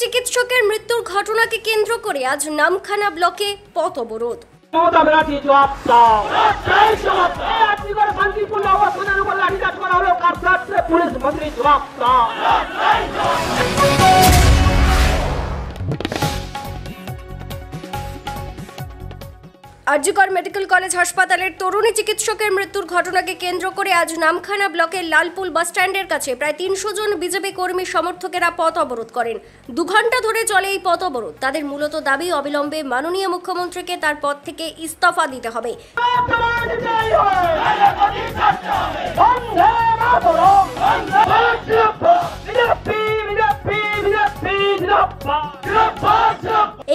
চিকিৎসকের মৃত্যুর ঘটনাকে কেন্দ্র করে আজ নামখানা ব্লকে পথ অবরোধ। মমতা ব্যানার্জি জবাব দাও। শান্তিপূর্ণ অবস্থানের উপর লাঠিচার্জ করা হলো, পুলিশ মন্ত্রী জবাব দাও। আরজিকর মেডিকেল কলেজ হাসপাতালের তরুণী চিকিৎসকের মৃত্যুর ঘটনাকে কেন্দ্র করে আজ নামখানা ব্লকের লালপুল বাস স্ট্যান্ডের কাছে প্রায় ৩০০ জন বিজেপি কর্মী সমর্থকেরা পথ অবরোধ করেন। ২ ঘন্টা ধরে চলে এই পথ অবরোধ। তাদের মূলত দাবি অবিলম্বে মাননীয় মুখ্যমন্ত্রীকে তার পদ থেকে ইস্তফা দিতে হবে।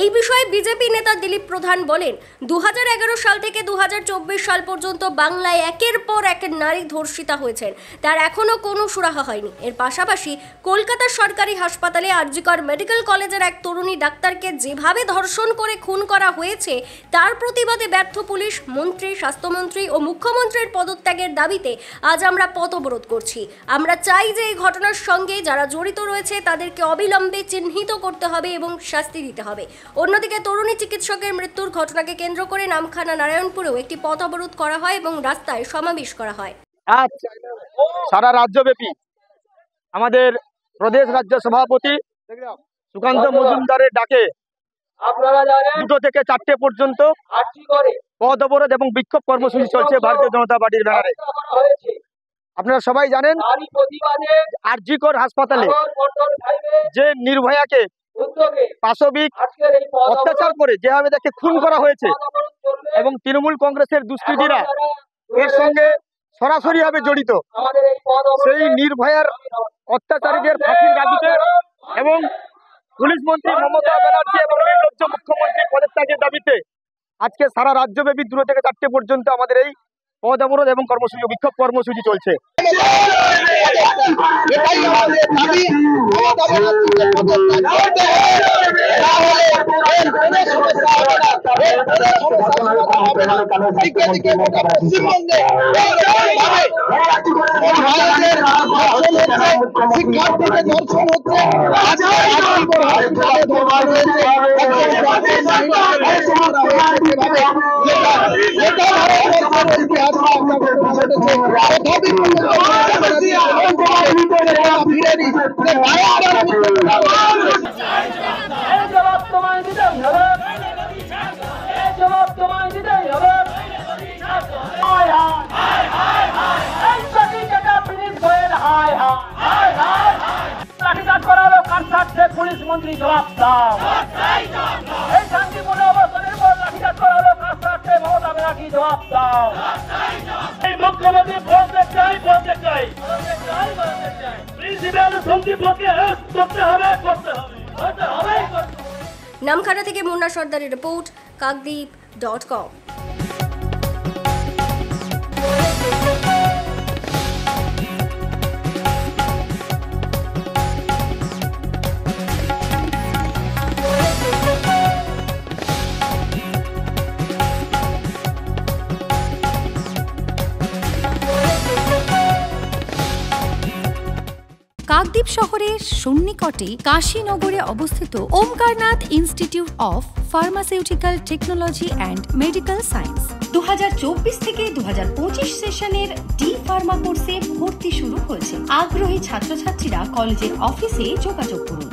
এই বিষয়ে বিজেপি নেতা দিলীপ প্রধান বলেন, ২০১১ সাল থেকে ২০২৪ সাল পর্যন্ত বাংলায় একের পর এক নারী ধর্ষিতা হয়েছেন, তার এখনো কোনো সুরাহা হয়নি। এর পাশাপাশি কলকাতার সরকারি হাসপাতালে আরজিকর মেডিকেল কলেজের এক তরুণী ডাক্তারকে যেভাবে ধর্ষণ করে খুন করা হয়েছে তার প্রতিবাদে ব্যর্থ পুলিশ মন্ত্রী, স্বাস্থ্যমন্ত্রী ও মুখ্যমন্ত্রীর পদত্যাগের দাবিতে আজ আমরা পথ অবরোধ করছি। আমরা চাই যে এই ঘটনার সঙ্গে যারা জড়িত রয়েছে তাদেরকে অবিলম্বে চিহ্নিত করতে হবে এবং শাস্তি দিতে হবে। অন্যদিকে তরুণী চিকিৎসকের মৃত্যুর ঘটনাকে কেন্দ্র করে নামখানা নারায়ণপুরেও একটি পথ অবরোধ করা হয় এবং রাস্তায় সমাবেশ করা হয়। আজ সারা রাজ্যব্যাপী আমাদের প্রদেশ রাজ্য সভাপতি সুকান্ত মজুমদারের ডাকে 2 থেকে 4টে পর্যন্ত পথ অবরোধ এবং বিক্ষোভ কর্মসূচি চলছে ভারতীয় জনতা পার্টির ব্যানারে। আপনারা সবাই জানেন, আরজিকর হাসপাতালে যে নির্ভয়াকে পাশবিক অত্যাচার করে যেভাবে তাকে খুন করা হয়েছে এবং তৃণমূল কংগ্রেসের দুষ্কৃতীরা এর সঙ্গে সরাসরি ভাবে জড়িত, সেই নির্ভয়ার অত্যাচারীদের ফাঁসির দাবিতে এবং পুলিশ মন্ত্রী মমতা ব্যানার্জি এবং নির্লজ্জ মুখ্যমন্ত্রী পদত্যাগের দাবিতে আজকে সারা রাজ্যব্যাপী 2 থেকে 4টে পর্যন্ত আমাদের এই পথ অবরোধ এবং কর্মসূচি বিক্ষোভ কর্মসূচি চলছে। পুলিশ মন্ত্রী জবাব দাও। এই শান্তিপূর্ণ অবস্থানের উপর লাঠিচার্জ করা হলো, মমতা ব্যানার্জি জবাব দাও। এই মুখ্যমন্ত্রী পদত্যাগ চাই, পদত্যাগ চাই। প্রিন্সিপাল সন্দীপকে করতে হবে, করতে হবে, করতে হবে। নামখানা থেকে মুন্না সর্দারের রিপোর্ট, কাকদ্বীপ.com। কাকদ্বীপ শহরের সন্নিকটে কাশীনগরে অবস্থিত Omkarnath institute of pharmaceutical technology and medical science 2024 থেকে 2025 সেশনের ডি ফার্মা কোর্সে ভর্তি শুরু হয়েছে। আগ্রহী ছাত্রছাত্রীরা কলেজের অফিসে যোগাযোগ করুন।